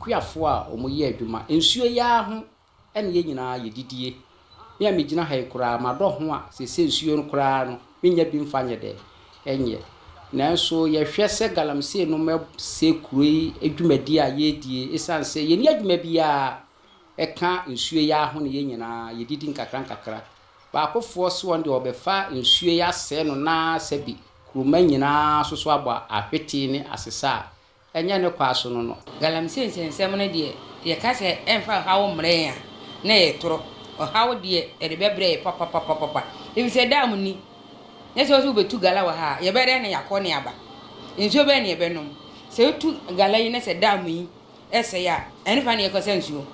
akuafo a omoyi adwuma ensuo ya ho ene ye nyina ye didie me amegina ha ikura madɔ ho a se nsuo no kura no menya bi mfanye de enye nanso ye hwɛ se galamsey no me se kuroi adwumadi a ye die esanse ye ni adwuma bia eka nsuo ya ho ne ye nyina ye didi nkakra ba akofo so wonde obefa nsuo ya se no na sabi kuruma nyina soso aba apeti ne asesa enye ne kwaso no galamsey nsensem no de ye ka se emfa hawo mre ya na ye toro hawo de e bebre papa if se dam ni ne so betu gala wa ha ye bere ne yakọ ne aba nsuo be ne be nom se tu gala yi ne se dam yi ese ya enfa ne ye ko se nsuo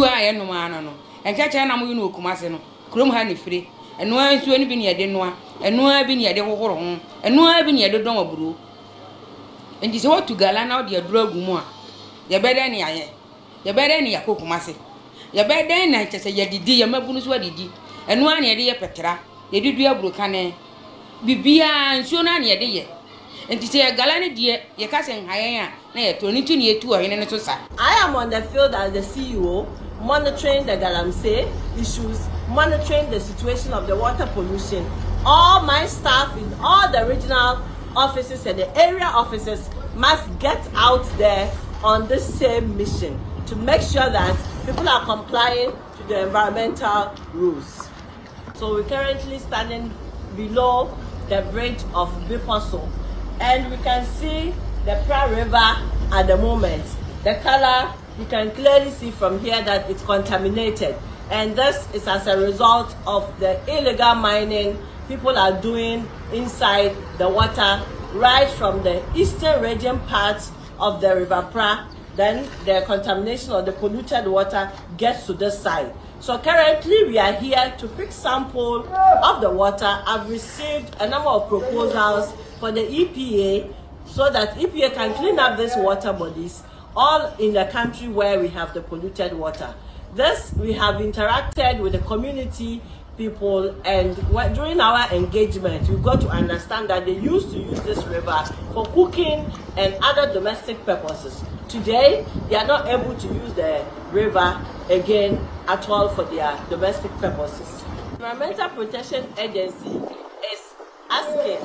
a ye nom ano no enka cha na mo yi no okumase no krom ha ne fire eno nsuo ne bi ne ye de noa eno bi ne ye de hohoro ho eno bi ne ye de don aburo enti se wotu gala na odi aduro agumu a ye bere ne aye ye bere ne yakokumase ye bere na chese ye didi ye mabunu so didi eno an ye de ye petra ye didu aburo kane bibia nsuo na ne ye de ye enti se gala ne de ye ka se nhayen a na ye to ni tu ne ye tu ohene ne so sa. I am on the field as the CEO, monitoring the galamsey issues, monitoring the situation of the water pollution. All my staff in all the regional offices and the area offices must get out there on this same mission to make sure that people are complying to the environmental rules. So we're currently standing below the bridge of Biposo, and we can see the Pra River at the moment. The color, you can clearly see from here that it's contaminated, and this is as a result of the illegal mining people are doing inside the water, right from the eastern region part of the River Pra. Then the contamination of the polluted water gets to this side. So currently we are here to pick sample of the water. I've received a number of proposals for the EPA so that EPA can clean up these water bodies all in the country where we have the polluted water. This, we have interacted with the community people, and during our engagement we got to understand that they used to use this river for cooking and other domestic purposes. Today they are not able to use the river again at all for their domestic purposes. Environmental Protection Agency is asking,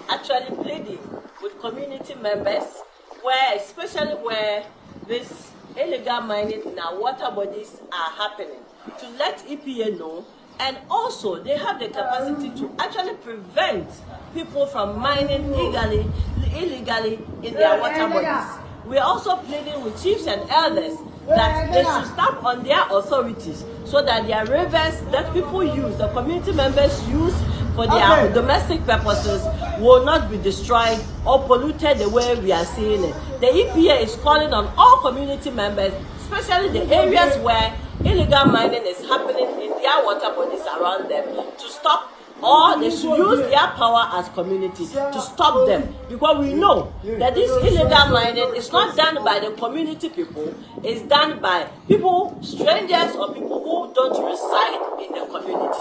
actually pleading with community members, where especially where this illegal mining in our water bodies are happening, to let EPA know. And also, they have the capacity to actually prevent people from mining illegally in their water bodies. We are also pleading with chiefs and elders that they should stamp on their authorities so that their rivers that people use, the community members use for their domestic purposes, will not be destroyed or polluted the way we are seeing it. The EPA is calling on all community members, especially the areas where illegal mining is happening in their water bodies around them, to stop, or they should use their power as community to stop them, because we know that this illegal mining is not done by the community people, it's done by people, strangers, or people who don't reside in the community.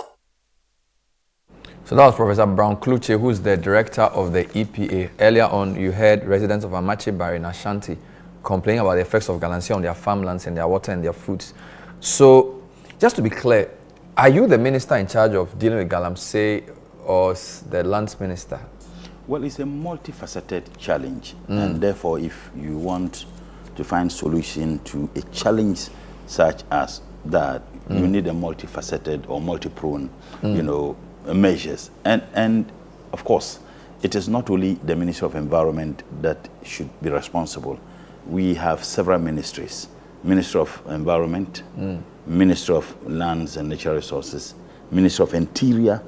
So that was Professor Brown Kluche, who's the director of the EPA. Earlier on, you heard residents of Amache Barry in Ashanti complaining about the effects of galamsey on their farmlands and their water and their foods. So, just to be clear, are you the minister in charge of dealing with galamsey or the lands minister? Well, it's a multifaceted challenge, and therefore, if you want to find solution to a challenge such as that, you need a multifaceted or multi-pronged, measures. And of course, it is not only the Ministry of Environment that should be responsible. We have several ministries. Ministry of Environment, Ministry of Lands and Natural Resources, Ministry of Interior,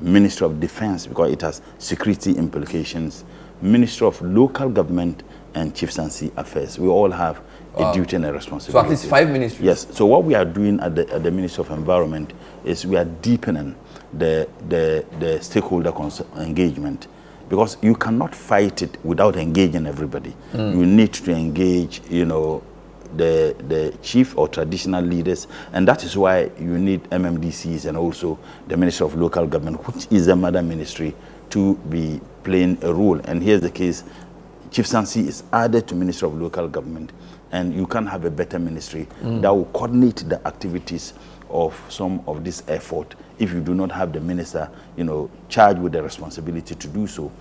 Ministry of Defense, because it has security implications, Ministry of Local Government, and Chieftaincy Affairs. We all have a duty and a responsibility. So at least 5 ministries? Yes. So what we are doing at the Ministry of Environment is we are deepening the stakeholder engagement, because you cannot fight it without engaging everybody. You need to engage, the chief or traditional leaders, and that is why you need MMDCs and also the Ministry of Local Government, which is a mother ministry, to be playing a role. And here's the case, Chieftaincy is added to Ministry of Local Government, and you can have a better ministry that will coordinate the activities of some of this effort if you do not have the minister, charged with the responsibility to do so.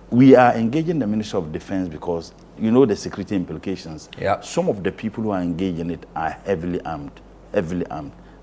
We are engaging the Ministry of Defense because the security implications. Yeah. Some of the people who are engaged in it are heavily armed.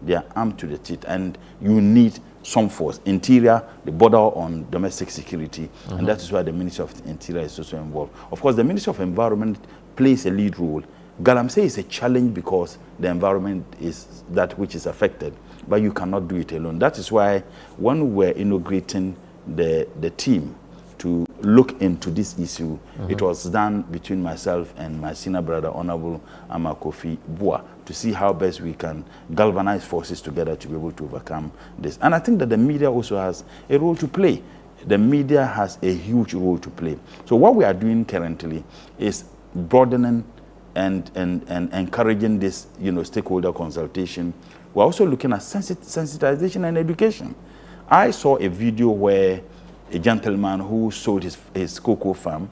They are armed to the teeth, and you need some force. Interior, the border on domestic security, and that is why the Ministry of Interior is also involved. Of course, the Ministry of Environment plays a lead role. Galamsey is a challenge because the environment is that which is affected, but you cannot do it alone. That is why when we were inaugurating the team to look into this issue, it was done between myself and my senior brother, Honorable Amakofi Bua, to see how best we can galvanize forces together to be able to overcome this. And I think that the media also has a role to play. The media has a huge role to play. So what we are doing currently is broadening and encouraging this, stakeholder consultation. We're also looking at sensitization and education. I saw a video where a gentleman who sold his cocoa farm,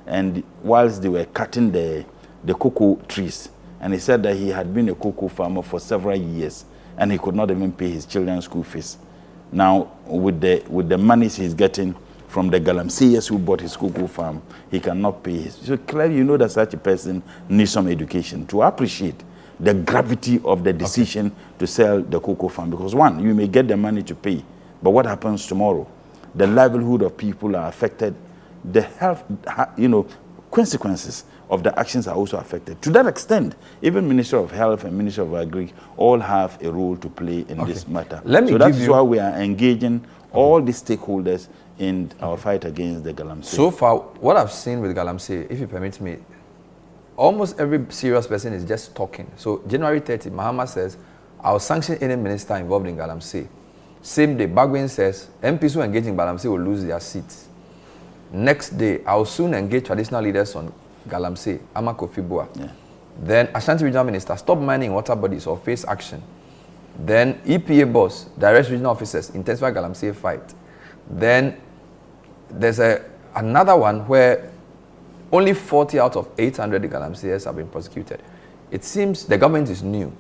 and whilst they were cutting the cocoa trees, and he said that he had been a cocoa farmer for several years, and he could not even pay his children's school fees. Now, with the monies he's getting from the Galamseyers who bought his cocoa farm, he cannot pay his. So clearly, that such a person needs some education to appreciate the gravity of the decision to sell the cocoa farm. Because one, you may get the money to pay, but what happens tomorrow? The livelihood of people are affected. The health, consequences of the actions are also affected. To that extent, even Minister of Health and Minister of Agri all have a role to play in this matter. So that's why we are engaging all the stakeholders in our fight against the Galamsey. So far, what I've seen with Galamsey, if you permit me, almost every serious person is just talking. So January 30, Muhammad says, I'll sanction any minister involved in Galamsey. Same day, Bagwin says, MPs who engage in Galamsey will lose their seats. Next day, I'll soon engage traditional leaders on Galamsey, Amakofi Bua. Yeah. Then Ashanti Regional Minister, stop mining water bodies or face action. Then EPA boss, direct regional officers, intensify Galamsey fight. Then there's another one where only 40 out of 800 Galamseyers have been prosecuted. It seems the government is new.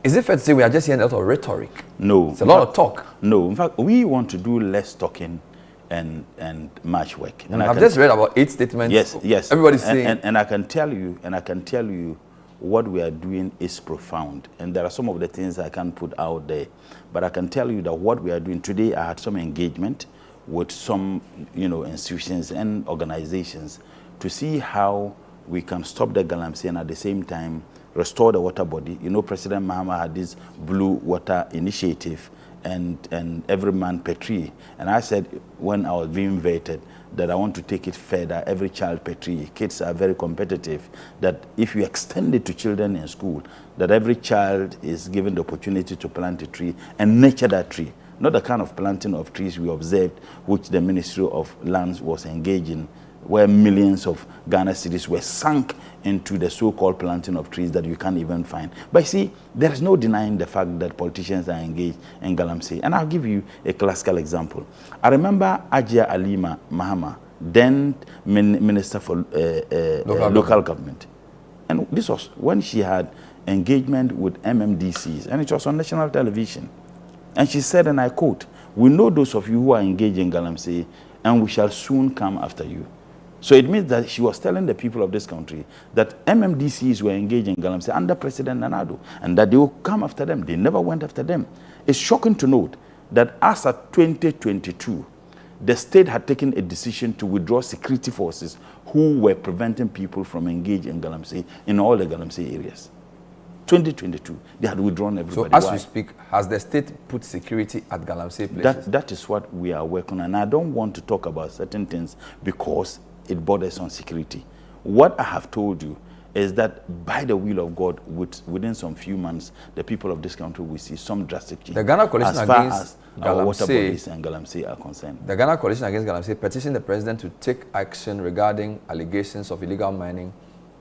Is it fair to say we are just hearing a lot of rhetoric? No. It's a lot of talk. No. In fact, we want to do less talking and much work. And I've just read about 8 statements. Yes. Everybody's saying. And I can tell you, what we are doing is profound. And there are some of the things I can't put out there. But I can tell you that what we are doing today, I had some engagement with some, institutions and organizations to see how we can stop the Galamsey and at the same time restore the water body. President Muhammad had this blue water initiative and every man per tree. And I said when I was being vetted that I want to take it further, every child per tree. Kids are very competitive, that if you extend it to children in school, that every child is given the opportunity to plant a tree and nurture that tree. Not the kind of planting of trees we observed, which the Ministry of Lands was engaging, where millions of Ghana cedis were sunk into the so-called planting of trees that you can't even find. But see, there is no denying the fact that politicians are engaged in Galamsey. And I'll give you a classical example. I remember Ajia Alima Mahama, then Minister for local government. And this was when she had engagement with MMDCs, and it was on national television. And she said, and I quote, "We know those of you who are engaged in Galamsey, and we shall soon come after you." So it means that she was telling the people of this country that MMDCs were engaged in Galamsey under President Nana Addo, and that they will come after them. They never went after them. It's shocking to note that as of 2022, the state had taken a decision to withdraw security forces who were preventing people from engaging in Galamsey in all the Galamsey areas. 2022, they had withdrawn everybody. So as we speak, has the state put security at Galamsey places? That is what we are working on. And I don't want to talk about certain things because it borders on security. What I have told you is that by the will of God, within some few months, the people of this country will see some drastic change. The Ghana Coalition as far against as our water Galamsey bodies and Galamsey are concerned. The Ghana Coalition against Galamsey petitioned the president to take action regarding allegations of illegal mining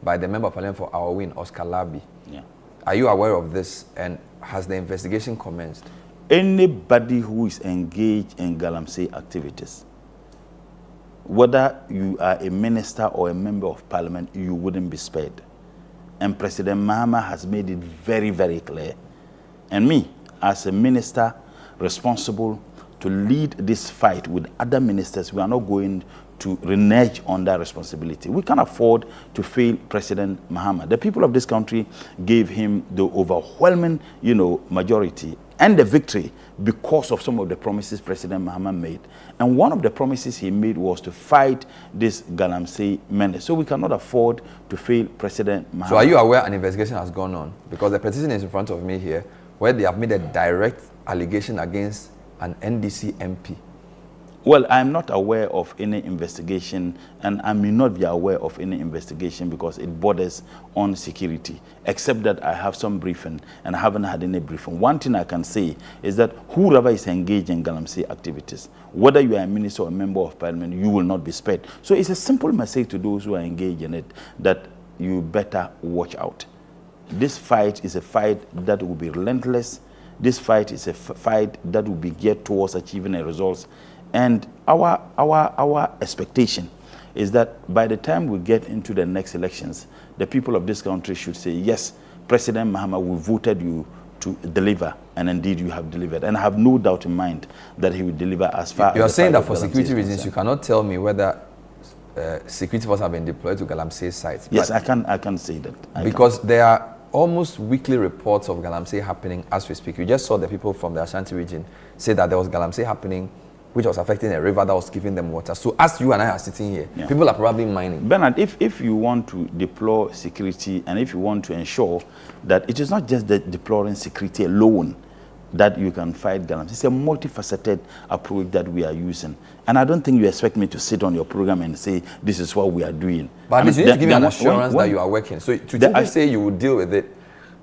by the Member of Parliament for our win, Oscar Labi. Yeah. Are you aware of this, and has the investigation commenced? Anybody who is engaged in Galamsey activities whether you are a minister or a member of parliament, you wouldn't be spared. And President Mahama has made it very, very clear. And me, as a minister responsible to lead this fight with other ministers, we are not going to renege on that responsibility. We can't afford to fail President Mahama. The people of this country gave him the overwhelming, majority and the victory because of some of the promises President Mahama made. And one of the promises he made was to fight this Galamsey menace. So we cannot afford to fail President Mahama. So are you aware an investigation has gone on? Because the petition is in front of me here, where they have made a direct allegation against an NDC MP. Well, I'm not aware of any investigation, and I may not be aware of any investigation because it borders on security, except that I have some briefing, and I haven't had any briefing. One thing I can say is that whoever is engaged in Galamsey activities, whether you are a minister or a member of parliament, you will not be spared. So it's a simple message to those who are engaged in it that you better watch out. This fight is a fight that will be relentless. This fight is a fight that will be geared towards achieving a result. And our expectation is that by the time we get into the next elections, the people of this country should say, yes, President Mahama, we voted you to deliver, and indeed you have delivered. And I have no doubt in mind that he will deliver as far as... You are saying that for security reasons, you cannot tell me whether security forces have been deployed to Galamsey sites. Yes, I can say that. Because there are almost weekly reports of Galamsey happening as we speak. You just saw the people from the Ashanti region say that there was Galamsey happening, which was affecting a river that was giving them water. So as you and I are sitting here, people are probably mining. Bernard, if you want to deploy security and if you want to ensure that it is not just the deploying security alone that you can fight Galamsey, it's a multifaceted approach that we are using. And I don't think you expect me to sit on your program and say, this is what we are doing. But you need to give me an assurance that you are working. So to say you will deal with it,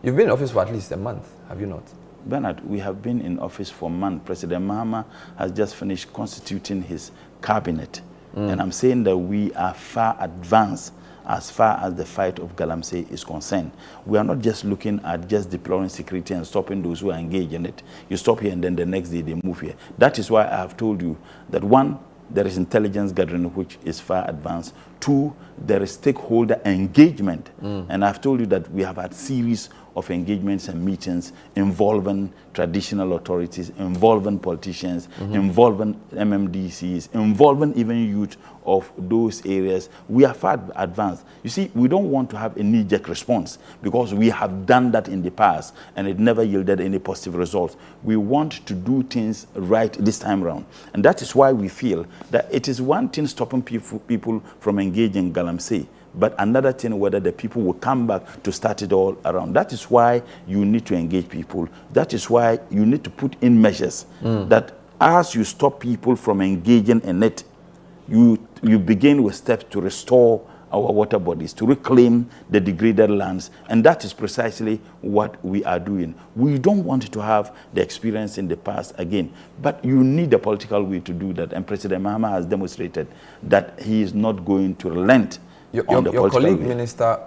you've been in office for at least a month, have you not? Bernard, we have been in office for months. President Mahama has just finished constituting his cabinet. And I'm saying that we are far advanced as far as the fight of Galamsey is concerned. We are not just looking at just deploying security and stopping those who are engaged in it. You stop here and then the next day they move here. That is why I have told you that one, there is intelligence gathering which is far advanced. Two, there is stakeholder engagement. And I've told you that we have had series of engagements and meetings involving traditional authorities, involving politicians, involving MMDCs, involving even youth of those areas. We are far advanced. You see, we don't want to have a knee-jerk response because we have done that in the past and it never yielded any positive results. We want to do things right this time around. And that is why we feel that it is one thing stopping people from engaging in Galamsey, but another thing whether the people will come back to start it all around. That is why you need to engage people. That is why you need to put in measures that as you stop people from engaging in it, you begin with steps to restore our water bodies, to reclaim the degraded lands. And that is precisely what we are doing. We don't want to have the experience in the past again, but you need a political will to do that. And President Mahama has demonstrated that he is not going to relent. Your colleague minister